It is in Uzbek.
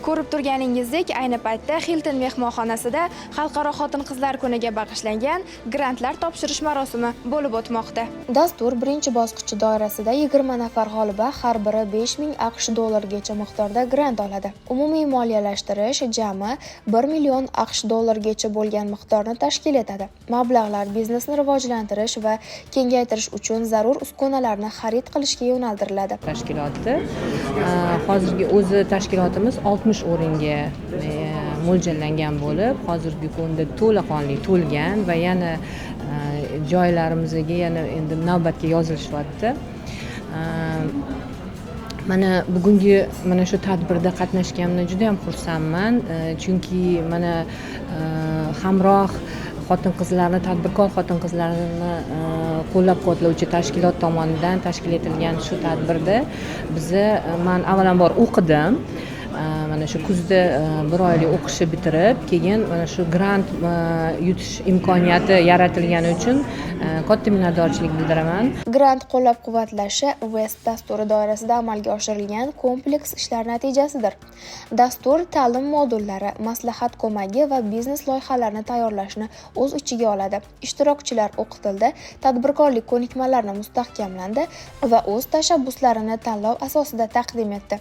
Ko'rib turganingizdek, ayni paytda Hilton mehmonxonasida Xalqaro xotin-qizlar kuniga bag'ishlangan grantlar topshirish marosimi bo'lib o'tmoqda. Dastur birinchi bosqichi doirasida 20 nafar g'oliba har biri 5000 AQSh dollargacha miqdorda grant oladi. Umumiy moliyalashtirish jami 1 million AQSh dollargacha bo'lgan miqdorni tashkil etadi. Mablag'lar biznesni rivojlantirish va kengaytirish uchun zarur uskunalarni xarid qilishga yo'naltiriladi. Tashkiloti hozirgi o'zi tashkilotimiz 60 o'ringa mo'ljallangan bo'lib, hozirgi kunda to'laqonli to'lgan va yana joylarimizga yana endi navbatga yozilishyapti. Mana bugungi mana shu tadbirda qatnashganimdan juda ham xursandman, chunki mana hamroh xotin-qizlarni, tadbirkor xotin-qizlarni qo'llab-quvvatlovchi tashkilot tomonidan tashkil etilgan shu tadbirda men avvalambor o'qidim. Mana shu kuzda 1 oylik o'qishni bitirib, keyin mana shu grant yutish imkoniyati yaratilgani uchun katta minnatdorchilik bildiraman. Grant qo'llab-quvvatlashi West dasturi doirasida amalga oshirilgan kompleks ishlar natijasidir. Dastur ta'lim modullari, maslahat ko'magi va biznes loyihalarini tayyorlashni o'z ichiga oladi. Ishtirokchilar o'qitildi, tadbirkorlik ko'nikmalarini mustahkamlandi va o'z tashabbuslarini tanlov asosida taqdim etdi.